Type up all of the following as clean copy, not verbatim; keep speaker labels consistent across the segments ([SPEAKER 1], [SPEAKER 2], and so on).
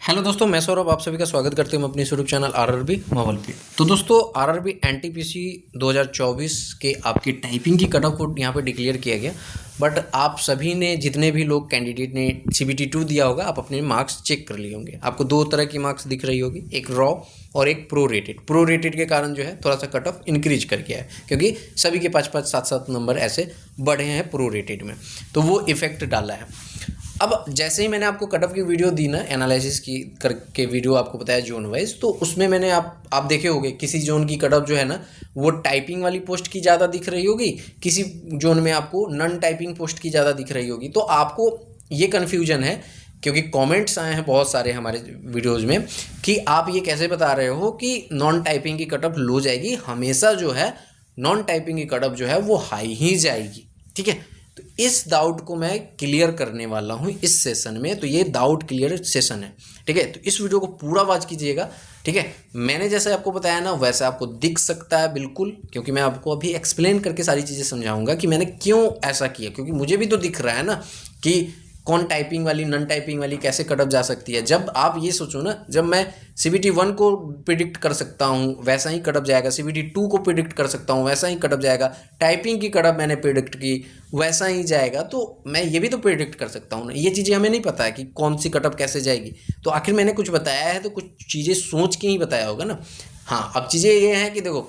[SPEAKER 1] Hello दोस्तों, मैं सौरभ आप सभी का स्वागत करते हैं अपने यूट्यूब चैनल आरआरबी माहौल पे। तो दोस्तों, आरआरबी एनटीपीसी 2024 के आपकी टाइपिंग की कट ऑफ को यहाँ पे डिक्लेयर किया गया। बट आप सभी ने, जितने भी लोग कैंडिडेट ने CBT 2 दिया होगा, आप अपने मार्क्स चेक कर लिए होंगे। आपको दो तरह की मार्क्स दिख रही होगी, एक रॉ और एक प्रो रेटेड के कारण जो है थोड़ा सा कट ऑफ इंक्रीज कर गया है, क्योंकि सभी के 5-5, 7-7 नंबर ऐसे बढ़े हैं प्रो रेटेड में, तो वो इफेक्ट डाला है। अब जैसे ही मैंने आपको कट ऑफ की वीडियो दी ना, एनालिसिस की करके वीडियो आपको बताया जोन वाइज, तो उसमें मैंने आप देखे होंगे किसी जोन की कट ऑफ जो है ना, वो टाइपिंग वाली पोस्ट की ज़्यादा दिख रही होगी, किसी जोन में आपको नॉन टाइपिंग पोस्ट की ज़्यादा दिख रही होगी। तो आपको ये कन्फ्यूजन है, क्योंकि कमेंट्स आए हैं बहुत सारे हमारे वीडियोज़ में कि आप ये कैसे बता रहे हो कि नॉन टाइपिंग की कट ऑफ लो जाएगी। हमेशा जो है नॉन टाइपिंग की कट ऑफ जो है वो हाई ही जाएगी, ठीक है। तो इस डाउट को मैं क्लियर करने वाला हूँ इस सेशन में। तो ये डाउट क्लियर सेशन है, ठीक है। तो इस वीडियो को पूरा वॉच कीजिएगा, ठीक है। मैंने जैसे आपको बताया ना, वैसे आपको दिख सकता है बिल्कुल, क्योंकि मैं आपको अभी एक्सप्लेन करके सारी चीज़ें समझाऊंगा कि मैंने क्यों ऐसा किया, क्योंकि मुझे भी तो दिख रहा है ना कि कौन टाइपिंग वाली, नॉन टाइपिंग वाली कैसे कट ऑफ जा सकती है। जब आप ये सोचो ना, जब मैं CBT 1 को प्रिडिक्ट कर सकता हूँ वैसा ही कट ऑफ जाएगा, CBT 2 को प्रिडिक्ट कर सकता हूँ वैसा ही कट ऑफ जाएगा, टाइपिंग की कट ऑफ मैंने प्रिडिक्ट की वैसा ही जाएगा, तो मैं ये भी तो प्रिडिक्ट कर सकता हूँ ना। ये चीज़ें हमें नहीं पता है कि कौन सी कट ऑफ कैसे जाएगी, तो आखिर मैंने कुछ बताया है तो कुछ चीज़ें सोच के ही बताया होगा ना। हाँ, अब चीज़ें ये हैं कि देखो,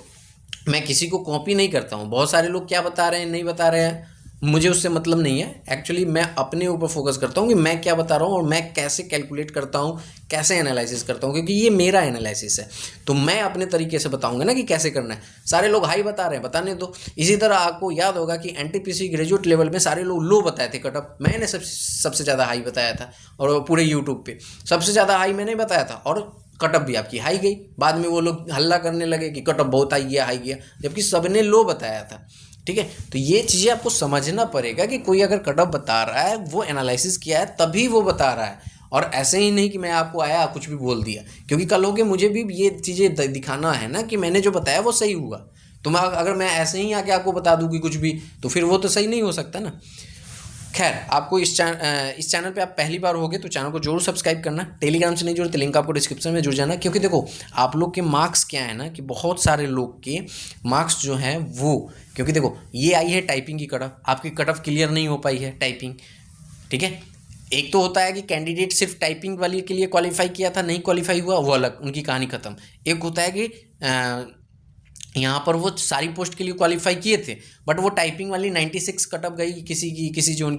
[SPEAKER 1] मैं किसी को कॉपी नहीं करता हूँ। बहुत सारे लोग क्या बता रहे हैं, नहीं बता रहे हैं, मुझे उससे मतलब नहीं है। एक्चुअली मैं अपने ऊपर फोकस करता हूँ कि मैं क्या बता रहा हूँ और मैं कैसे कैलकुलेट करता हूँ, कैसे एनालिसिस करता हूँ, क्योंकि ये मेरा एनालिसिस है। तो मैं अपने तरीके से बताऊँगा ना कि कैसे करना है। सारे लोग हाई बता रहे हैं, बताने दो। इसी तरह आपको याद होगा कि NTPC ग्रेजुएट लेवल में सारे लोग लो बताए थे कट ऑफ, मैंने सबसे ज़्यादा हाई बताया था, और पूरे यूट्यूब पे सबसे ज़्यादा हाई मैंने बताया था, और कट ऑफ भी आपकी हाई गई। बाद में वो लोग हल्ला करने लगे कि कट ऑफ बहुत हाई गया, जबकि सबने लो बताया था, ठीक है। तो ये चीज़ें आपको समझना पड़ेगा कि कोई अगर कट ऑफ बता रहा है, वो एनालिसिस किया है तभी वो बता रहा है, और ऐसे ही नहीं कि मैं आपको आया कुछ भी बोल दिया, क्योंकि कल हो के मुझे भी ये चीज़ें दिखाना है ना कि मैंने जो बताया वो सही हुआ। तो मैं अगर मैं ऐसे ही आके आपको बता दूँ कि कुछ भी, तो फिर वो तो सही नहीं हो सकता ना। खैर, आपको इस चैनल पे आप पहली बार होगे तो चैनल को जरूर सब्सक्राइब करना। टेलीग्राम से नहीं जुड़े तो लिंक आपको डिस्क्रिप्शन में जुड़ जाना, क्योंकि देखो आप लोग के मार्क्स क्या है ना, कि बहुत सारे लोग के मार्क्स जो हैं वो, क्योंकि देखो ये आई है टाइपिंग की कट ऑफ, आपकी कट ऑफ क्लियर नहीं हो पाई है टाइपिंग, ठीक है। एक तो होता है कि कैंडिडेट सिर्फ टाइपिंग वाली के लिए क्वालिफाई किया था, नहीं क्वालिफाई हुआ, वो अलग, उनकी कहानी खत्म। एक होता है कि यहाँ पर वो सारी पोस्ट के लिए क्वालिफाई किए थे, बट वो टाइपिंग वाली 96 कट ऑफ गई किसी की, किसी जोन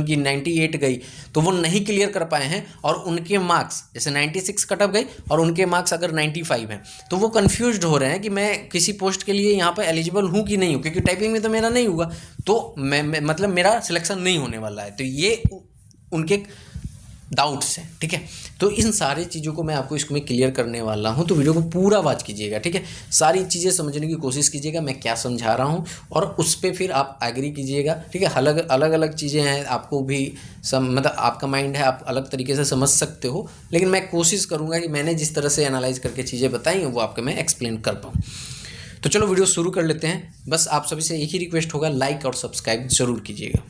[SPEAKER 1] की 98 गई, तो वो नहीं क्लियर कर पाए हैं। और उनके मार्क्स जैसे 96 कट ऑफ गई और उनके मार्क्स अगर 95 हैं, तो वो कन्फ्यूज्ड हो रहे हैं कि मैं किसी पोस्ट के लिए यहाँ पर एलिजिबल हूँ कि नहीं हूँ, क्योंकि टाइपिंग में तो मेरा नहीं हुआ, तो मैं मतलब मेरा सिलेक्शन नहीं होने वाला है। तो ये उनके डाउट्स हैं, ठीक है। तो इन सारी चीज़ों को मैं आपको इसमें क्लियर करने वाला हूं, तो वीडियो को पूरा वॉच कीजिएगा, ठीक है। सारी चीज़ें समझने की कोशिश कीजिएगा मैं क्या समझा रहा हूं, और उस पर फिर आप एग्री कीजिएगा, ठीक है। अलग अलग चीज़ें हैं, आपको भी मतलब आपका माइंड है, आप अलग तरीके से समझ सकते हो, लेकिन मैं कोशिश करूँगा कि मैंने जिस तरह से एनालाइज करके चीज़ें बताई हैं वो आपको मैं एक्सप्लेन कर पाऊँ। तो चलो वीडियो शुरू कर लेते हैं। बस आप सभी से एक ही रिक्वेस्ट होगा, लाइक और सब्सक्राइब जरूर कीजिएगा।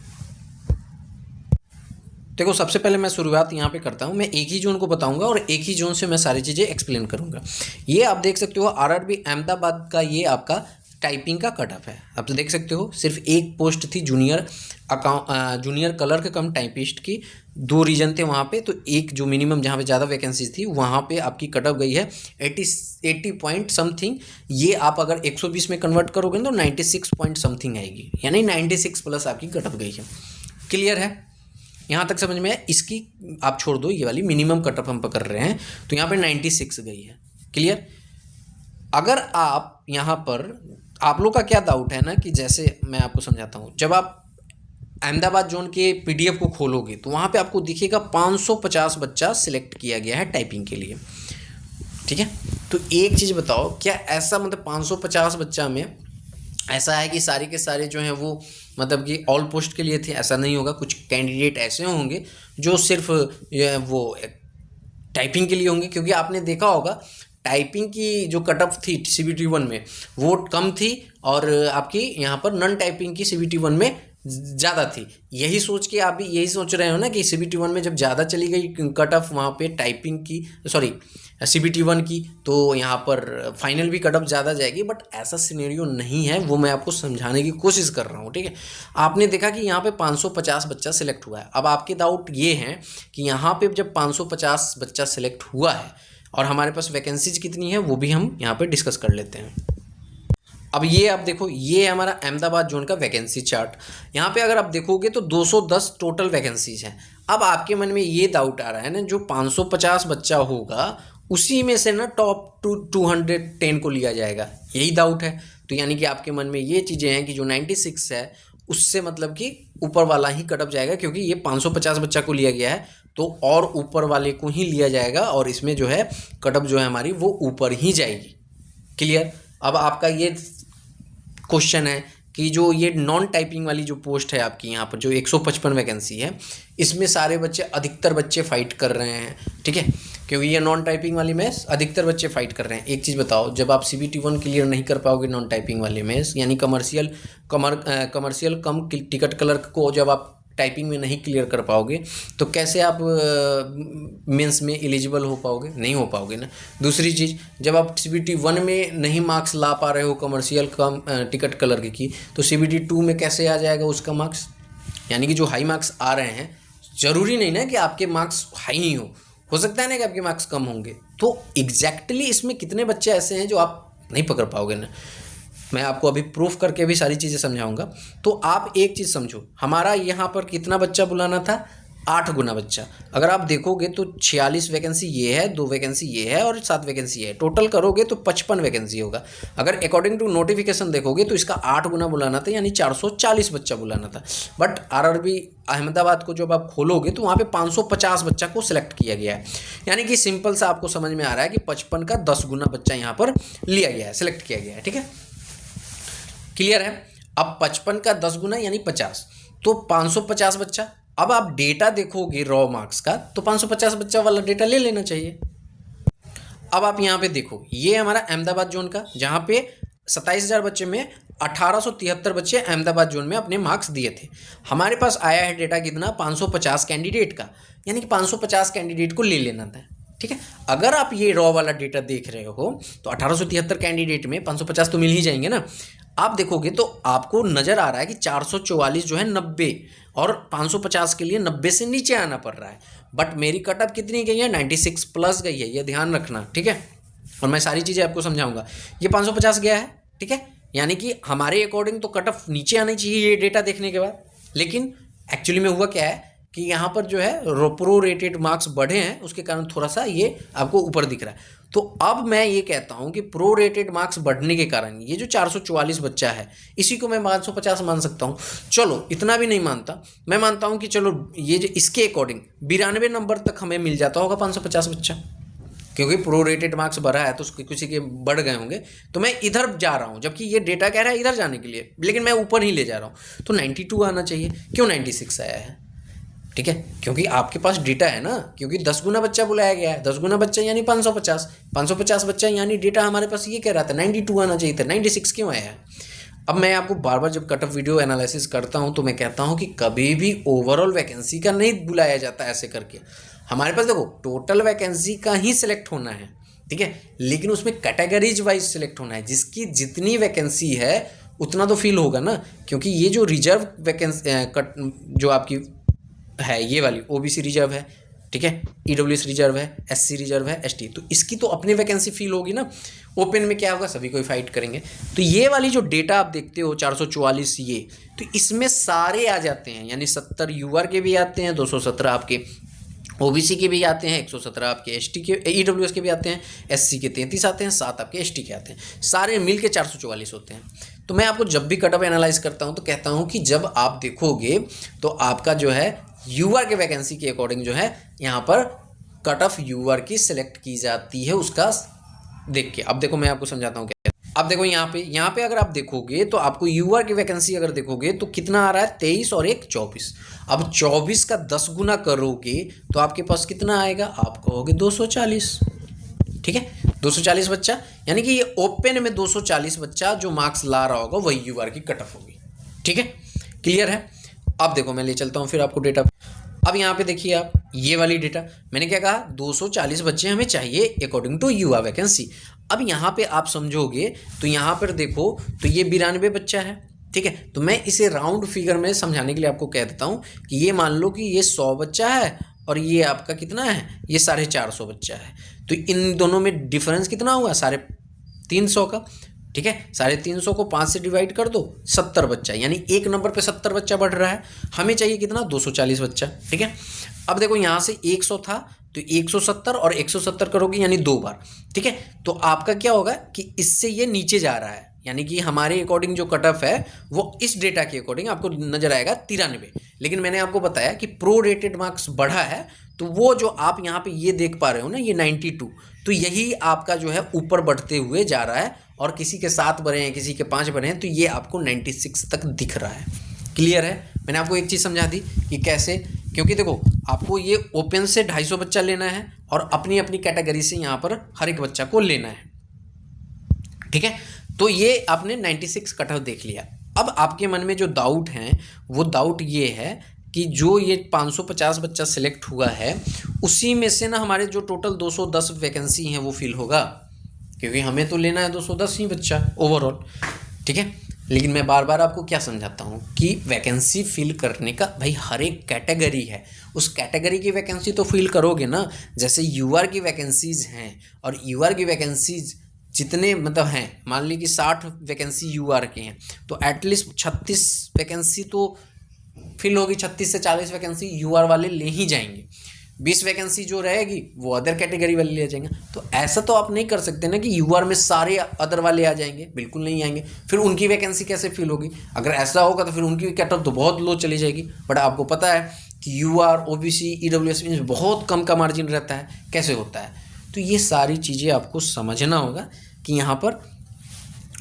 [SPEAKER 1] देखो, सबसे पहले मैं शुरुआत यहाँ पे करता हूँ। मैं एक ही जोन को बताऊँगा और एक ही जोन से मैं सारी चीज़ें एक्सप्लेन करूँगा। ये आप देख सकते हो आरआरबी अहमदाबाद का, ये आपका टाइपिंग का कट ऑफ है। आप तो देख सकते हो सिर्फ एक पोस्ट थी जूनियर क्लर्क कम टाइपिस्ट की, 2 रीजन थे वहाँ पे। तो एक जो मिनिमम जहाँ पे ज़्यादा वैकेंसीज थी वहाँ पे आपकी कट ऑफ गई है 80 पॉइंट समथिंग। ये आप अगर 120 में कन्वर्ट करोगे तो 96 पॉइंट समथिंग आएगी, यानी 96 प्लस आपकी कट ऑफ गई है। क्लियर है, यहाँ तक समझ में है। इसकी आप छोड़ दो, ये वाली मिनिमम कट ऑफ हम पकड़ रहे हैं, तो यहाँ पे 96 गई है। क्लियर। अगर आप यहाँ पर, आप लोग का क्या डाउट है ना, कि जैसे मैं आपको समझाता हूँ, जब आप अहमदाबाद जोन के PDF को खोलोगे तो वहाँ पे आपको दिखेगा 550 बच्चा सिलेक्ट किया गया है टाइपिंग के लिए, ठीक है। तो एक चीज़ बताओ, क्या ऐसा मतलब 550 बच्चा में ऐसा है कि सारे के सारे जो हैं वो मतलब कि ऑल पोस्ट के लिए थे? ऐसा नहीं होगा। कुछ कैंडिडेट ऐसे होंगे जो सिर्फ वो टाइपिंग के लिए होंगे, क्योंकि आपने देखा होगा टाइपिंग की जो कट ऑफ थी CBT 1 में वो कम थी, और आपकी यहाँ पर नॉन टाइपिंग की CBT 1 में ज़्यादा थी। यही सोच के आप भी यही सोच रहे हो ना कि CBT 1 में जब ज़्यादा चली गई कट ऑफ वहाँ पे टाइपिंग की, सॉरी CBT 1 की, तो यहाँ पर फाइनल भी कट ऑफ ज़्यादा जाएगी। बट ऐसा सिनेरियो नहीं है, वो मैं आपको समझाने की कोशिश कर रहा हूँ, ठीक है। आपने देखा कि यहाँ पे 550 बच्चा सिलेक्ट हुआ है। अब आपके डाउट ये हैं कि यहाँ पे जब 550 बच्चा सिलेक्ट हुआ है और हमारे पास वैकेंसीज कितनी है, वो भी हम यहाँ पे डिस्कस कर लेते हैं। अब ये आप देखो, ये हमारा अहमदाबाद जोन का वैकेंसी चार्ट। यहाँ पे अगर आप देखोगे तो 210 टोटल वैकेंसीज हैं। अब आपके मन में ये डाउट आ रहा है ना, जो 550 बच्चा होगा उसी में से ना टॉप 210 को लिया जाएगा, यही डाउट है। तो यानी कि आपके मन में ये चीज़ें हैं कि जो 96 है उससे मतलब कि ऊपर वाला ही कट ऑफ जाएगा, क्योंकि ये 550 बच्चा को लिया गया है तो और ऊपर वाले को ही लिया जाएगा और इसमें जो है कट ऑफ जो है हमारी वो ऊपर ही जाएगी। क्लियर। अब आपका ये क्वेश्चन है कि जो ये नॉन टाइपिंग वाली जो पोस्ट है आपकी यहाँ पर जो 155 वैकेंसी है, इसमें सारे बच्चे, अधिकतर बच्चे फाइट कर रहे हैं, ठीक है। क्योंकि ये नॉन टाइपिंग वाली में अधिकतर बच्चे फाइट कर रहे हैं। एक चीज़ बताओ, जब आप CBT 1 क्लियर नहीं कर पाओगे नॉन टाइपिंग वाले में, यानी कमर्शियल कम टिकट क्लर्क को जब आप टाइपिंग में नहीं क्लियर कर पाओगे तो कैसे आप मेंस में एलिजिबल हो पाओगे? नहीं हो पाओगे ना। दूसरी चीज़, जब आप CBT 1 में नहीं मार्क्स ला पा रहे हो कमर्शियल कम टिकट क्लर्क की, तो CBT 2 में कैसे आ जाएगा उसका मार्क्स? यानी कि जो हाई मार्क्स आ रहे हैं, ज़रूरी नहीं ना कि आपके मार्क्स हाई ही हो सकता है ना कि आपके मार्क्स कम होंगे। तो एग्जैक्टली इसमें कितने बच्चे ऐसे हैं जो आप नहीं पकड़ पाओगे ना। मैं आपको अभी प्रूफ करके भी सारी चीज़ें समझाऊंगा। तो आप एक चीज़ समझो, हमारा यहाँ पर कितना बच्चा बुलाना था? 8 गुना बच्चा। अगर आप देखोगे तो 46 वैकेंसी ये है, 2 वैकेंसी ये है और 7 वैकेंसी ये है, टोटल करोगे तो 55 वैकेंसी होगा। अगर अकॉर्डिंग टू नोटिफिकेशन देखोगे तो इसका 8 गुना बुलाना था, यानी 440 बच्चा बुलाना था। बट RRB अहमदाबाद को जब आप खोलोगे तो वहाँ पे 550 बच्चा को सिलेक्ट किया गया है। यानी कि सिंपल सा आपको समझ में आ रहा है कि 55 का 10 गुना बच्चा यहाँ पर लिया गया है, सिलेक्ट किया गया है, ठीक है। क्लियर है। अब 55 का 10 गुना यानी 50, तो 550 बच्चा। अब आप डेटा देखोगे रॉ मार्क्स का तो 550 बच्चा वाला डेटा ले लेना चाहिए। अब आप यहाँ पे देखो, ये हमारा अहमदाबाद जोन का, जहाँ पे 27,000 बच्चे में 1873 बच्चे अहमदाबाद जोन में अपने मार्क्स दिए थे। हमारे पास आया है डेटा कितना? 550 कैंडिडेट का, यानी कि 550 कैंडिडेट को ले लेना था, ठीक है। अगर आप ये रॉ वाला डेटा देख रहे हो तो 1873 कैंडिडेट में 550 तो मिल ही जाएंगे ना। आप देखोगे तो आपको नज़र आ रहा है कि 444 जो है 90, और 550 के लिए 90 से नीचे आना पड़ रहा है। बट मेरी कट ऑफ कितनी गई है? 96 प्लस गई है, ये ध्यान रखना, ठीक है। और मैं सारी चीज़ें आपको समझाऊंगा। ये 550 गया है, ठीक है, यानी कि हमारे अकॉर्डिंग तो कट ऑफ नीचे आनी चाहिए ये डेटा देखने के बाद। लेकिन एक्चुअली में हुआ क्या है कि यहाँ पर जो है प्रो रेटेड मार्क्स बढ़े हैं, उसके कारण थोड़ा सा ये आपको ऊपर दिख रहा है। तो अब मैं ये कहता हूँ कि प्रो रेटेड मार्क्स बढ़ने के कारण ये जो 444 बच्चा है, इसी को मैं 550 मान सकता हूँ। चलो इतना भी नहीं मानता, मैं मानता हूँ कि चलो ये जो इसके अकॉर्डिंग 92 नंबर तक हमें मिल जाता होगा 550 बच्चा, क्योंकि प्रो रेटेड मार्क्स बढ़ा है तो उसके किसी के बढ़ गए होंगे। तो मैं इधर जा रहा हूँ, जबकि ये डेटा कह रहा है इधर जाने के लिए, लेकिन मैं ऊपर ही ले जा रहा हूँ। तो 92 आना चाहिए, क्यों 96 आया है? ठीक है, क्योंकि आपके पास डेटा है ना, क्योंकि 10 गुना बच्चा बुलाया गया है। 10 गुना बच्चा यानी 550 बच्चा, यानी डेटा हमारे पास ये कह रहा था 92 आना चाहिए था, 96 क्यों आया है? अब मैं आपको बार बार जब कट ऑफ वीडियो एनालिसिस करता हूं तो मैं कहता हूं कि कभी भी ओवरऑल वैकेंसी का नहीं बुलाया जाता ऐसे करके। हमारे पास देखो टोटल वैकेंसी का ही सिलेक्ट होना है, ठीक है, लेकिन उसमें कैटेगरीज वाइज सिलेक्ट होना है। जिसकी जितनी वैकेंसी है उतना तो फिल होगा ना, क्योंकि ये जो रिजर्व वैकेंसी जो आपकी है ये वाली OBC रिजर्व है, ठीक है, EWS रिजर्व है, SC रिजर्व है, ST, तो इसकी तो अपनी वैकेंसी फील होगी ना। ओपन में क्या होगा, सभी कोई फाइट करेंगे। तो ये वाली जो डेटा आप देखते हो 444 ये, तो इसमें सारे आ जाते हैं, यानी 70 UR के भी आते हैं, 217 आपके OBC के भी आते हैं, 117 आपके ST के EWS के भी आते हैं, SC के 33 आते हैं, 7 आपके ST के आते हैं, सारे मिल के 444 होते हैं। तो मैं आपको जब भी कट ऑफ एनालाइज करता हूँ तो कहता हूँ कि जब आप देखोगे तो आपका जो है UR के वैकेंसी के अकॉर्डिंग जो है यहाँ पर कट ऑफ UR की सिलेक्ट की जाती है, उसका देख के। अब देखो मैं आपको समझाता हूँ क्या। अब देखो यहाँ पे अगर आप देखोगे तो आपको UR की वैकेंसी अगर देखोगे तो कितना आ रहा है, 23 और 1 24। अब 24 का 10 गुना करोगे तो आपके पास कितना आएगा, आप कहोगे 240, ठीक है, 240 बच्चा, यानी कि ये ओपन में 240 बच्चा जो मार्क्स ला रहा होगा वही UR की कट ऑफ होगी, ठीक है, क्लियर है। अब देखो मैं ले चलता हूँ फिर आपको डेटा। अब यहाँ पे देखिए आप ये वाली डेटा, मैंने क्या कहा 240 बच्चे हमें चाहिए अकॉर्डिंग टू युवा वैकेंसी। अब यहाँ पे आप समझोगे तो यहाँ पर देखो तो ये 92 बच्चा है, ठीक है। तो मैं इसे राउंड फिगर में समझाने के लिए आपको कह देता हूँ कि ये मान लो कि ये 100 बच्चा है और ये आपका कितना है, ये 450 बच्चा है। तो इन दोनों में डिफरेंस कितना हुआ, 350 का, ठीक है। 350 को 5 से डिवाइड कर दो, 70 बच्चा, यानी एक नंबर पे 70 बच्चा बढ़ रहा है। हमें चाहिए कितना, 240 बच्चा, ठीक है। अब देखो यहाँ से 100 था तो 170 और 170 करोगे यानी 2 बार, ठीक है। तो आपका क्या होगा कि इससे ये नीचे जा रहा है, यानी कि हमारे अकॉर्डिंग जो कट ऑफ है वो इस डेटा के अकॉर्डिंग आपको नजर आएगा 93। लेकिन मैंने आपको बताया कि प्रो रेटेड मार्क्स बढ़ा है, तो वो जो आप यहाँ पे ये देख पा रहे हो ना, ये 92, तो यही आपका जो है ऊपर बढ़ते हुए जा रहा है। और किसी के 7 बढ़े हैं, किसी के 5 बढ़े हैं, तो ये आपको 96 तक दिख रहा है। क्लियर है? मैंने आपको एक चीज़ समझा दी कि कैसे, क्योंकि देखो आपको ये ओपन से 250 बच्चा लेना है और अपनी अपनी कैटेगरी से यहाँ पर हर एक बच्चा को लेना है, ठीक है। तो ये आपने 96 कट ऑफ देख लिया। अब आपके मन में जो डाउट हैं वो डाउट ये है कि जो ये 550 बच्चा सिलेक्ट हुआ है उसी में से ना हमारे जो टोटल 210 वैकेंसी हैं वो फिल होगा, क्योंकि हमें तो लेना है 210 ही बच्चा ओवरऑल, ठीक है। लेकिन मैं बार बार आपको क्या समझाता हूँ कि वैकेंसी फिल करने का भाई हर एक कैटेगरी है, उस कैटेगरी की वैकेंसी तो फिल करोगे ना। जैसे यूआर की वैकेंसीज हैं और यूआर की वैकेंसीज जितने मतलब हैं, मान ली कि 60 वैकेंसी यूआर के हैं तो एटलीस्ट 36 वैकेंसी तो फिल होगी, 36 से 40 वैकेंसी यूआर वाले ले ही जाएंगे, 20 वैकेंसी जो रहेगी वो अदर कैटेगरी वाले ले जाएंगे। तो ऐसा तो आप नहीं कर सकते ना कि यूआर में सारे अदर वाले आ जाएंगे, बिल्कुल नहीं आएंगे। फिर उनकी वैकेंसी कैसे फिल होगी? अगर ऐसा होगा तो फिर उनकी कट ऑफ तो बहुत लो चली जाएगी। बट आपको पता है कि यूआर, ओबीसी, ईडब्ल्यूएस में बहुत कम का मार्जिन रहता है, कैसे होता है? तो ये सारी चीज़ें आपको समझना होगा कि यहाँ पर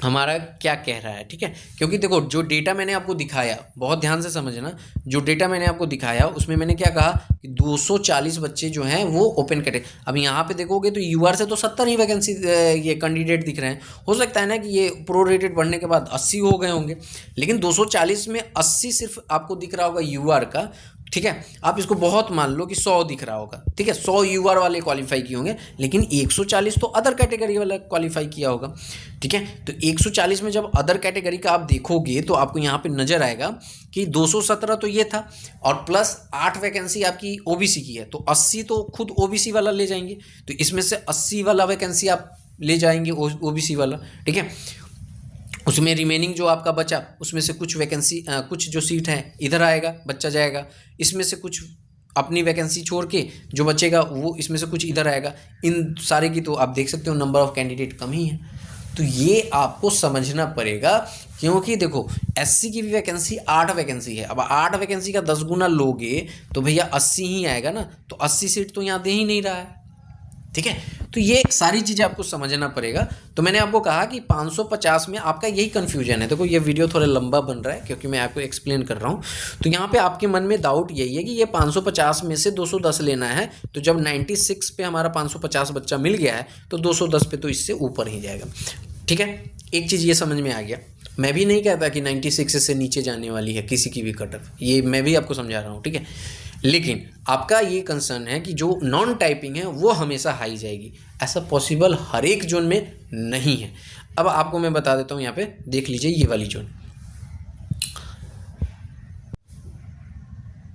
[SPEAKER 1] हमारा क्या कह रहा है, ठीक है। क्योंकि देखो जो डेटा मैंने आपको दिखाया, बहुत ध्यान से समझना, जो डेटा मैंने आपको दिखाया उसमें मैंने क्या कहा कि 240 बच्चे जो हैं वो ओपन कैटेगरी। अब यहाँ पे देखोगे तो यूआर से तो 70 ही वैकेंसी ये कैंडिडेट दिख रहे हैं। हो सकता है ना कि ये प्रो रेटेड बढ़ने के बाद 80 हो गए होंगे, लेकिन 240 में 80 सिर्फ आपको दिख रहा होगा यूआर का, ठीक है। आप इसको बहुत मान लो कि 100 दिख रहा होगा, ठीक है, 100 यूआर वाले क्वालिफाई किए होंगे, लेकिन 140 तो अदर कैटेगरी वाला क्वालिफाई किया होगा, ठीक है। तो 140 में जब अदर कैटेगरी का आप देखोगे तो आपको यहाँ पे नजर आएगा कि 217 तो ये था और प्लस 8 वैकेंसी आपकी ओबीसी की है, तो 80 तो खुद ओबीसी वाला ले जाएंगे। तो इसमें से 80 वाला वैकेंसी आप ले जाएंगे ओबीसी वाला, ठीक है। उसमें रिमेनिंग जो आपका बचा उसमें से कुछ वैकेंसी कुछ जो सीट है इधर आएगा, बच्चा जाएगा। इसमें से कुछ अपनी वैकेंसी छोड़ के जो बचेगा वो इसमें से कुछ इधर आएगा। इन सारे की तो आप देख सकते हो नंबर ऑफ कैंडिडेट कम ही है। तो ये आपको समझना पड़ेगा, क्योंकि देखो एससी की भी वैकेंसी 8 वैकेंसी है। अब 8 वैकेंसी का 10 गुना लोगे तो भैया 80 ही आएगा ना, तो 80 सीट तो यहाँ दे ही नहीं रहा है, ठीक है। तो ये सारी चीज़ें आपको समझना पड़ेगा। तो मैंने आपको कहा कि 550 में आपका यही कन्फ्यूजन है। देखो ये वीडियो थोड़ा लंबा बन रहा है क्योंकि मैं आपको एक्सप्लेन कर रहा हूँ। तो यहाँ पे आपके मन में डाउट यही है कि ये 550 में से 210 लेना है, तो जब 96 पे हमारा 550 बच्चा मिल गया है तो 210 पे तो इससे ऊपर ही जाएगा, ठीक है। एक चीज़ ये समझ में आ गया। मैं भी नहीं कहता कि 96 से नीचे जाने वाली है किसी की भी कट ऑफ, ये मैं भी आपको समझा रहा हूँ, ठीक है। लेकिन आपका ये कंसर्न है कि जो नॉन टाइपिंग है वो हमेशा हाई जाएगी, ऐसा पॉसिबल हर एक जोन में नहीं है। अब आपको मैं बता देता हूँ, यहाँ पे देख लीजिए ये वाली जोन।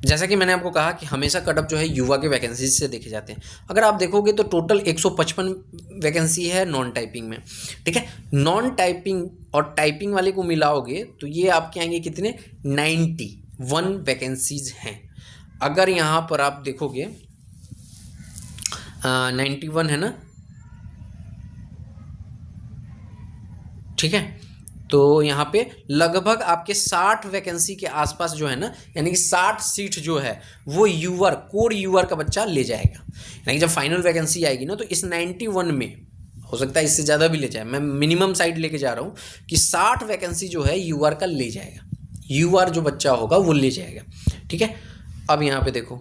[SPEAKER 1] जैसा कि मैंने आपको कहा कि हमेशा कट ऑफ जो है युवा के वैकेंसी से देखे जाते हैं। अगर आप देखोगे तो टोटल 155 वैकेंसी है नॉन टाइपिंग में, ठीक है। नॉन टाइपिंग और टाइपिंग वाले को मिलाओगे तो ये आपके आएंगे कितने, 91 वैकेंसीज हैं। अगर यहाँ पर आप देखोगे 91 है ना, ठीक है। तो यहाँ पे लगभग आपके 60 वैकेंसी के आसपास जो है ना, यानी कि 60 सीट जो है वो यूआर कोर यूआर का बच्चा ले जाएगा। यानी कि जब फाइनल वैकेंसी आएगी ना तो इस 91 में हो सकता है इससे ज़्यादा भी ले जाए, मैं मिनिमम साइड लेके जा रहा हूँ कि 60 वैकेंसी जो है यूआर का ले जाएगा, यूआर जो बच्चा होगा वो ले जाएगा, ठीक है। अब यहाँ पे देखो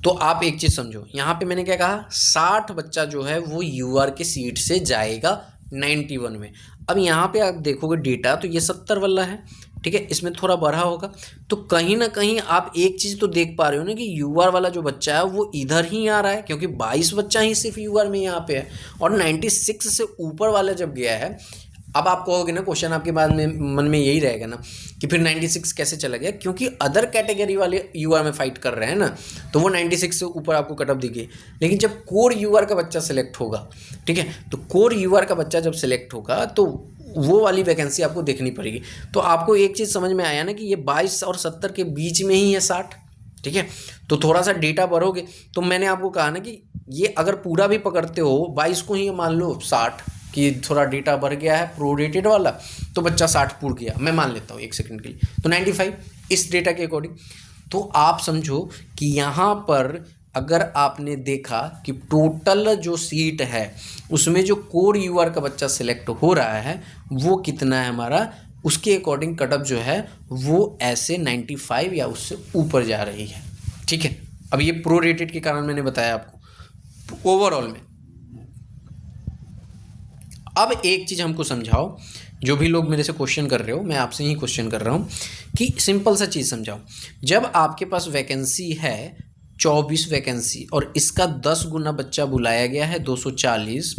[SPEAKER 1] तो आप एक चीज़ समझो, यहाँ पे मैंने क्या कहा, 60 बच्चा जो है वो यूआर के सीट से जाएगा 91 में। अब यहाँ पे आप देखोगे डेटा तो ये 70 वाला है, ठीक है, इसमें थोड़ा बढ़ा होगा। तो कहीं ना कहीं आप एक चीज़ तो देख पा रहे हो ना कि यूआर वाला जो बच्चा है वो इधर ही आ रहा है, क्योंकि 22 बच्चा ही सिर्फ यूआर में यहाँ पे है, और 96 से ऊपर वाला जब गया है, अब आप कहोगे ना, क्वेश्चन आपके मन में यही रहेगा ना कि फिर 96 कैसे चला गया, क्योंकि अदर कैटेगरी वाले यूआर में फाइट कर रहे हैं ना, तो वो 96 से ऊपर आपको कट ऑफ दिखे। लेकिन जब कोर यूआर का बच्चा सेलेक्ट होगा, ठीक है, तो कोर यूआर का बच्चा जब सेलेक्ट होगा तो वो वाली वैकेंसी आपको देखनी पड़ेगी। तो आपको एक चीज़ समझ में आया ना कि ये 22 और 70 के बीच में ही है 60, ठीक है। तो थोड़ा सा डेटा भरोगे, तो मैंने आपको कहा ना कि ये अगर पूरा भी पकड़ते हो 22 को ही मान लो 60 कि थोड़ा डेटा बढ़ गया है प्रोरेटेड वाला, तो बच्चा 60 पूर गया, मैं मान लेता हूँ एक सेकंड के लिए, तो 95 इस डेटा के अकॉर्डिंग। तो आप समझो कि यहाँ पर अगर आपने देखा कि टोटल जो सीट है उसमें जो कोर यूआर का बच्चा सिलेक्ट हो रहा है वो कितना है हमारा, उसके अकॉर्डिंग कटअप जो है वो ऐसे 95 या उससे ऊपर जा रही है, ठीक है। अब ये प्रोरेटेड के कारण मैंने बताया आपको ओवरऑल में। अब एक चीज़ हमको समझाओ, जो भी लोग मेरे से क्वेश्चन कर रहे हो, मैं आपसे ही क्वेश्चन कर रहा हूँ कि सिंपल सा चीज़ समझाओ। जब आपके पास वैकेंसी है 24 वैकेंसी और इसका 10 गुना बच्चा बुलाया गया है 240,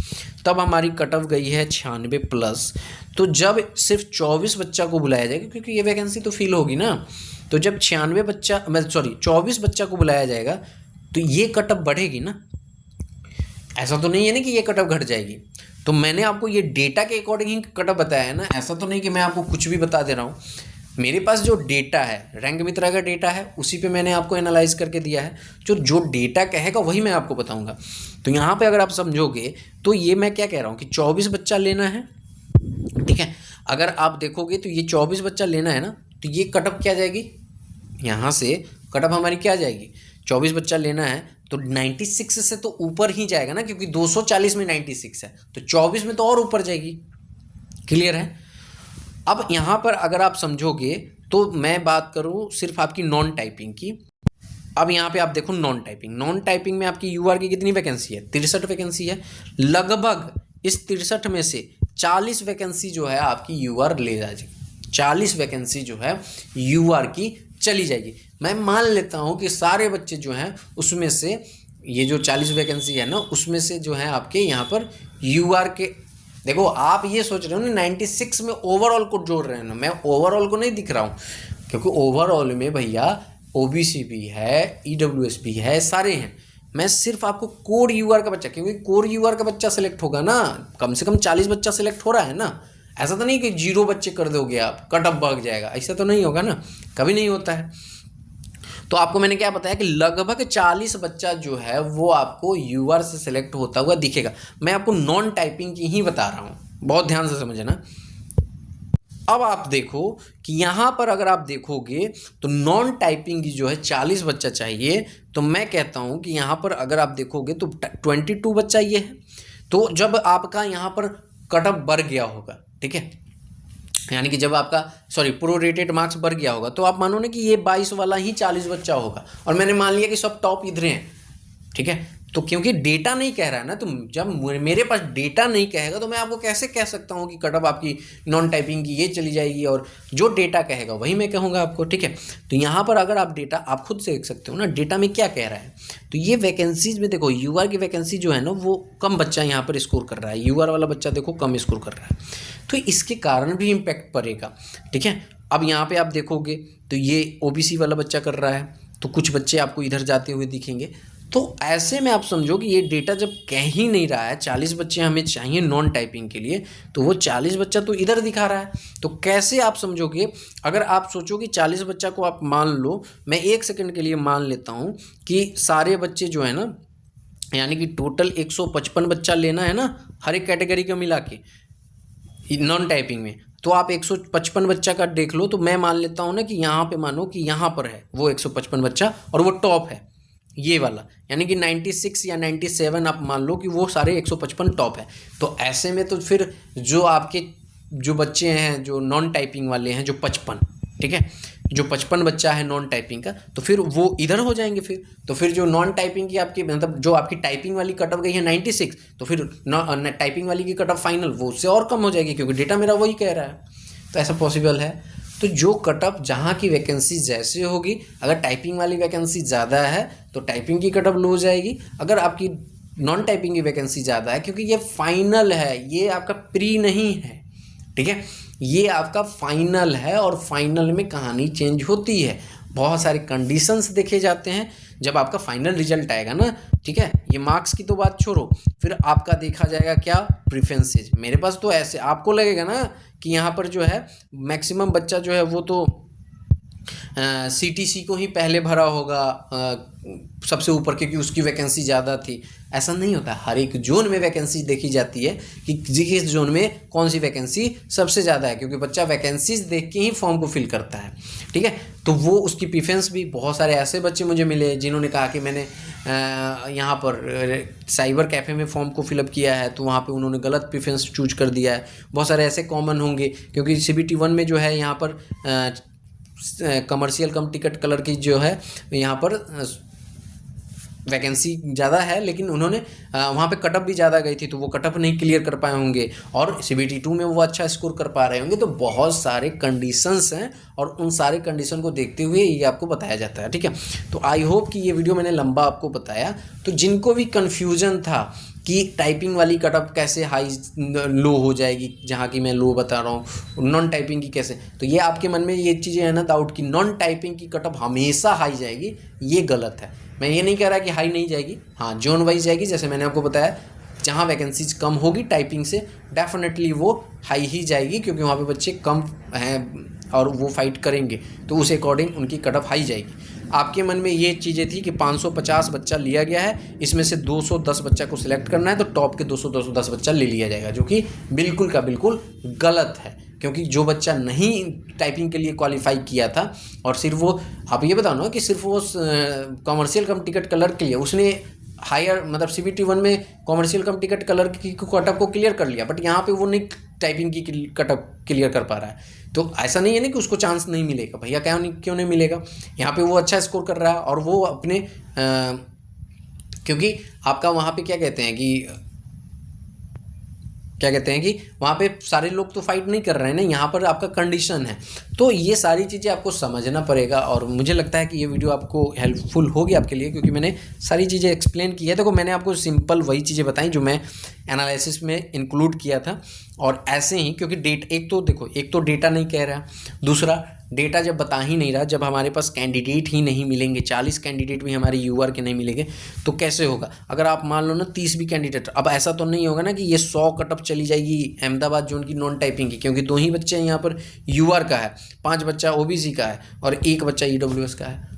[SPEAKER 1] तब हमारी कट ऑफ गई है 96 प्लस। तो जब सिर्फ 24 बच्चा को बुलाया जाएगा, क्योंकि ये वैकेंसी तो फिल होगी ना, तो जब 24 बच्चा को बुलाया जाएगा तो ये कट ऑफ बढ़ेगी ना, ऐसा तो नहीं है ना कि ये कट ऑफ घट जाएगी। तो मैंने आपको ये डेटा के अकॉर्डिंग ही कट ऑफ बताया है ना, ऐसा तो नहीं कि मैं आपको कुछ भी बता दे रहा हूँ। मेरे पास जो डेटा है रैंक मित्रा का डेटा है, उसी पे मैंने आपको एनालाइज करके दिया है। जो डेटा कहेगा वही मैं आपको बताऊंगा। तो यहाँ पे अगर आप समझोगे तो ये मैं क्या कह रहा हूँ कि 24 बच्चा लेना है, ठीक है। अगर आप देखोगे तो ये 24 बच्चा लेना है ना, तो ये कटअप क्या जाएगी, यहाँ से कटअप हमारी क्या जाएगी, 24 बच्चा लेना है तो 96 से तो ऊपर ही जाएगा ना, क्योंकि 240 में 96 है, तो 24 में तो और ऊपर जाएगी। क्लियर है। अब यहाँ पर अगर आप समझोगे तो मैं बात करूँ सिर्फ आपकी नॉन टाइपिंग की। अब यहाँ पे आप देखो नॉन टाइपिंग में आपकी यूआर की कितनी वैकेंसी है, 63 वैकेंसी है। लगभग इस 63 में से 40 वैकेंसी जो है आपकी यूआर ले जाएगी, 40 वैकेंसी जो है यूआर की चली जाएगी। मैं मान लेता हूँ कि सारे बच्चे जो हैं उसमें से ये जो 40 वैकेंसी है ना, उसमें से जो है आपके यहाँ पर यूआर के, देखो आप ये सोच रहे हो ना 96 में ओवरऑल को जोड़ रहे हैं ना, मैं ओवरऑल को नहीं दिख रहा हूँ, क्योंकि ओवरऑल में भैया ओबीसी भी है, ईडब्ल्यूएस भी है, सारे हैं। मैं सिर्फ आपको कोर यूआर का बच्चा, क्योंकि कोर यूआर का बच्चा सेलेक्ट होगा ना, कम से कम 40 बच्चा सेलेक्ट हो रहा है ना। ऐसा तो नहीं कि 0 बच्चे कर दोगे आप कट ऑफ भाग जाएगा, ऐसा तो नहीं होगा ना, कभी नहीं होता है। तो आपको मैंने क्या बताया कि लगभग 40 बच्चा जो है वो आपको यूआर से सिलेक्ट होता हुआ दिखेगा। मैं आपको नॉन टाइपिंग की ही बता रहा हूँ, बहुत ध्यान से समझना। अब आप देखो कि यहाँ पर अगर आप देखोगे तो नॉन टाइपिंग की जो है 40 बच्चा चाहिए, तो मैं कहता हूँ कि यहाँ पर अगर आप देखोगे तो 22 बच्चा ये है। तो जब आपका यहाँ पर कट ऑफ बढ़ गया होगा, ठीक है, यानी कि जब आपका प्रोरेटेड मार्क्स बढ़ गया होगा, तो आप मानो ना कि ये 22 वाला ही 40 बच्चा होगा, और मैंने मान लिया कि सब टॉप इधर हैं, ठीक है। तो क्योंकि डेटा नहीं कह रहा है ना, तो जब मेरे पास डेटा नहीं कहेगा तो मैं आपको कैसे कह सकता हूँ कि कट ऑफ आपकी नॉन टाइपिंग की ये चली जाएगी, और जो डेटा कहेगा वही मैं कहूँगा आपको, ठीक है। तो यहाँ पर अगर आप डेटा आप खुद से देख सकते हो ना, डेटा में क्या कह रहा है। तो ये वैकेंसीज में देखो यूआर की वैकेंसी जो है ना वो कम बच्चा यहाँ पर स्कोर कर रहा है, यूआर वाला बच्चा देखो कम स्कोर कर रहा है, तो इसके कारण भी इम्पैक्ट पड़ेगा, ठीक है। अब यहाँ पे आप देखोगे तो ये ओबीसी वाला बच्चा कर रहा है, तो कुछ बच्चे आपको इधर जाते हुए दिखेंगे। तो ऐसे में आप समझो कि ये डेटा जब कह ही नहीं रहा है 40 बच्चे हमें चाहिए नॉन टाइपिंग के लिए, तो वो 40 बच्चा तो इधर दिखा रहा है। तो कैसे आप समझोगे, अगर आप सोचो कि 40 बच्चा को आप मान लो, मैं एक सेकंड के लिए मान लेता हूँ कि सारे बच्चे जो है ना, यानी कि टोटल 155 बच्चा लेना है ना हर एक कैटेगरी का मिला के नॉन टाइपिंग में, तो आप 155 बच्चा का देख लो। तो मैं मान लेता हूँ ना कि यहाँ पे मानो कि यहाँ पर है वो 155 बच्चा और वो टॉप है ये वाला, यानी कि 96 या 97 आप मान लो कि वो सारे 155 टॉप है। तो ऐसे में तो फिर जो आपके जो बच्चे हैं जो नॉन टाइपिंग वाले हैं जो 55, ठीक है, जो 55 बच्चा है नॉन टाइपिंग का, तो फिर वो इधर हो जाएंगे। फिर तो जो नॉन टाइपिंग की आपकी मतलब जो आपकी टाइपिंग वाली कट ऑफ गई है 96, तो फिर टाइपिंग वाली की कट ऑफ फाइनल वो उससे और कम हो जाएगी, क्योंकि डेटा मेरा वही कह रहा है। तो ऐसा पॉसिबल है। तो जो कटअप जहाँ की वैकेंसी जैसे होगी, अगर टाइपिंग वाली वैकेंसी ज़्यादा है तो टाइपिंग की कटअप लो हो जाएगी, अगर आपकी नॉन टाइपिंग की वैकेंसी ज़्यादा है, क्योंकि ये फाइनल है, ये आपका प्री नहीं है, ठीक है, ये आपका फाइनल है और फाइनल में कहानी चेंज होती है, बहुत सारे कंडीशंस देखे जाते हैं जब आपका फाइनल रिजल्ट आएगा ना, ठीक है। ये मार्क्स की तो बात छोड़ो, फिर आपका देखा जाएगा क्या, प्रेफरेंसेज। मेरे पास तो ऐसे आपको लगेगा ना कि यहाँ पर जो है मैक्सिमम बच्चा जो है वो तो सीटीसी को ही पहले भरा होगा सबसे ऊपर, क्योंकि उसकी वैकेंसी ज़्यादा थी। ऐसा नहीं होता, हर एक जोन में वैकेंसी देखी जाती है कि किस जोन में कौन सी वैकेंसी सबसे ज़्यादा है, क्योंकि बच्चा वैकेंसीज देख के ही फॉर्म को फिल करता है, ठीक है। तो वो उसकी प्रेफरेंस भी, बहुत सारे ऐसे बच्चे मुझे मिले जिन्होंने कहा कि मैंने यहाँ पर साइबर कैफ़े में फॉर्म को फिलअप किया है तो वहाँ पे उन्होंने गलत प्रेफरेंस चूज कर दिया है। बहुत सारे ऐसे कॉमन होंगे, क्योंकि CBT 1 में जो है यहाँ पर कमर्शियल कम टिकट कलर की जो है यहाँ पर वैकेंसी ज़्यादा है, लेकिन उन्होंने वहाँ पे कटअप भी ज़्यादा गई थी तो वो कटअप नहीं क्लियर कर पाए होंगे, और CBT 2 में वो अच्छा स्कोर कर पा रहे होंगे। तो बहुत सारे कंडीशंस हैं और उन सारे कंडीशन को देखते हुए ये आपको बताया जाता है, ठीक है। तो आई होप कि ये वीडियो मैंने लंबा आपको बताया, तो जिनको भी कन्फ्यूज़न था कि टाइपिंग वाली कटअप कैसे हाई लो हो जाएगी, जहाँ की मैं लो बता रहा हूँ, नॉन टाइपिंग की कैसे, तो ये आपके मन में ये चीज़ें है ना डाउट कि नॉन टाइपिंग की कटअप हमेशा हाई जाएगी, ये गलत है। मैं ये नहीं कह रहा कि हाई नहीं जाएगी, हाँ जोन वाइज जाएगी, जैसे मैंने आपको बताया जहाँ वैकेंसीज कम होगी टाइपिंग से डेफिनेटली वो हाई ही जाएगी, क्योंकि वहाँ पे बच्चे कम हैं और वो फाइट करेंगे, तो उस अकॉर्डिंग उनकी कटअप हाई जाएगी। आपके मन में ये चीज़ें थी कि 550 बच्चा लिया गया है, इसमें से 210 बच्चा को सिलेक्ट करना है, तो टॉप के 210 बच्चा ले लिया जाएगा, जो कि बिल्कुल का बिल्कुल गलत है। क्योंकि जो बच्चा नहीं टाइपिंग के लिए क्वालिफाई किया था और सिर्फ वो, आप ये बताओ ना कि सिर्फ वो कमर्शियल कम टिकट कलर के लिए उसने हायर मतलब CBT 1 में कमर्शियल कम टिकट कलर की कटअप को क्लियर कर लिया, बट यहाँ पे वो नहीं टाइपिंग की कटअप क्लियर कर पा रहा है, तो ऐसा नहीं है ना कि उसको चांस नहीं मिलेगा। भैया क्यों नहीं मिलेगा, यहाँ पे वो अच्छा स्कोर कर रहा है और वो अपने क्योंकि आपका वहाँ पे क्या कहते हैं कि वहाँ पे सारे लोग तो फाइट नहीं कर रहे हैं ना, यहाँ पर आपका कंडीशन है। तो ये सारी चीज़ें आपको समझना पड़ेगा, और मुझे लगता है कि ये वीडियो आपको हेल्पफुल होगी आपके लिए, क्योंकि मैंने सारी चीज़ें एक्सप्लेन की है। देखो मैंने आपको सिंपल वही चीज़ें बताई जो मैं एनालिसिस में इंक्लूड किया था, और ऐसे ही क्योंकि एक तो डेटा नहीं कह रहा, दूसरा डेटा जब बता ही नहीं रहा, जब हमारे पास कैंडिडेट ही नहीं मिलेंगे, 40 कैंडिडेट भी हमारे यूआर के नहीं मिलेंगे तो कैसे होगा। अगर आप मान लो ना 30 भी कैंडिडेट, अब ऐसा तो नहीं होगा ना कि ये 100 कटअप चली जाएगी अहमदाबाद जोन की नॉन टाइपिंग की, क्योंकि 2 ही बच्चे यहाँ पर यूआर का है, 5 बच्चा OBC का है और 1 बच्चा EWS का है,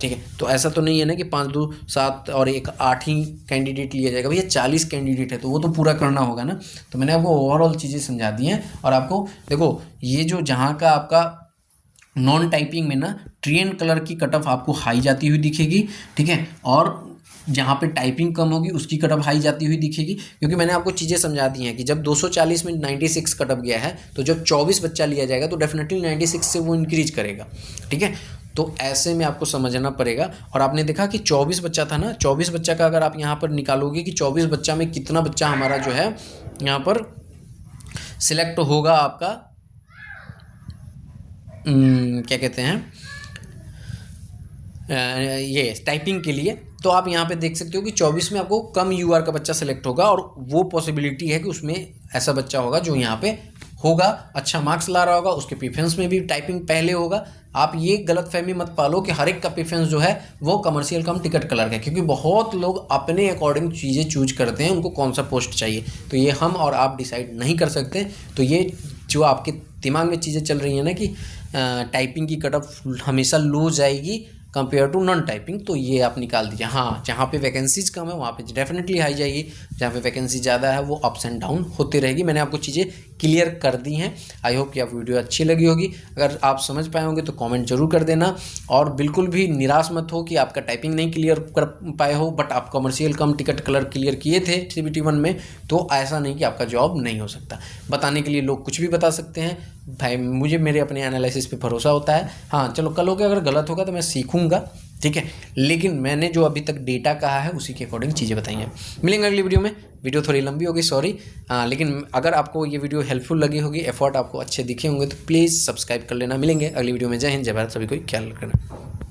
[SPEAKER 1] ठीक है। तो ऐसा तो नहीं है ना कि 5 2 7 और 1 8 ही कैंडिडेट लिया जाएगा, भैया 40 कैंडिडेट है तो वो तो पूरा करना होगा ना। तो मैंने आपको ओवरऑल चीज़ें समझा दी हैं, और आपको देखो ये जो जहाँ का आपका नॉन टाइपिंग में ना ट्रेन कलर की कटअप आपको हाई जाती हुई दिखेगी, ठीक है, और जहाँ पे टाइपिंग कम होगी उसकी कटअप हाई जाती हुई दिखेगी, क्योंकि मैंने आपको चीज़ें समझा दी हैं कि जब 240 में 96 कटअप गया है तो जब 24 बच्चा लिया जाएगा तो डेफिनेटली 96 से वो इंक्रीज करेगा, ठीक है। तो ऐसे में आपको समझना पड़ेगा। और आपने देखा कि 24 बच्चा था ना, 24 बच्चा का अगर आप यहाँ पर निकालोगे कि 24 बच्चा में कितना बच्चा हमारा जो है यहाँ पर सिलेक्ट होगा आपका क्या कहते हैं ये टाइपिंग के लिए, तो आप यहाँ पे देख सकते हो कि 24 में आपको कम यूआर का बच्चा सेलेक्ट होगा, और वो पॉसिबिलिटी है कि उसमें ऐसा बच्चा होगा जो यहाँ पे होगा अच्छा मार्क्स ला रहा होगा, उसके प्रेफरेंस में भी टाइपिंग पहले होगा। आप ये गलत फहमी मत पालो कि हर एक का प्रेफरेंस जो है वो कमर्शियल कम टिकट कलर का है, क्योंकि बहुत लोग अपने अकॉर्डिंग चीज़ें चूज करते हैं, उनको कौन सा पोस्ट चाहिए, तो ये हम और आप डिसाइड नहीं कर सकते। तो ये जो आपके दिमाग में चीज़ें चल रही हैं ना कि टाइपिंग की कटअप हमेशा लो जाएगी कंपेयर टू नॉन टाइपिंग, तो ये आप निकाल दीजिए। हाँ, जहाँ पे वैकेंसीज कम है वहाँ पे डेफिनेटली हाई जाएगी, जहाँ पे वैकेंसी ज़्यादा है वो अप्स एंड डाउन होती रहेगी। मैंने आपको चीज़ें क्लियर कर दी हैं। आई होप कि आप वीडियो अच्छी लगी होगी। अगर आप समझ पाए होंगे तो कमेंट जरूर कर देना, और बिल्कुल भी निराश मत हो कि आपका टाइपिंग नहीं क्लियर कर पाए हो बट आप कमर्शियल कम टिकट कलर क्लियर किए थे CBT 1 में, तो ऐसा नहीं कि आपका जॉब नहीं हो सकता। बताने के लिए लोग कुछ भी बता सकते हैं भाई, मुझे मेरे अपने एनालिसिस पे भरोसा होता है। हाँ चलो, कल हो के अगर गलत होगा तो मैं सीखूंगा, ठीक है। लेकिन मैंने जो अभी तक डेटा कहा है उसी के अकॉर्डिंग चीज़ें बताई हैं। मिलेंगे अगली वीडियो में। वीडियो थोड़ी लंबी होगी, सॉरी, लेकिन अगर आपको ये वीडियो हेल्पफुल लगी होगी, एफर्ट आपको अच्छे दिखे होंगे तो प्लीज़ सब्सक्राइब कर लेना। मिलेंगे अगली वीडियो में। जय हिंद, जय भारत, सभी को ख्याल रखना।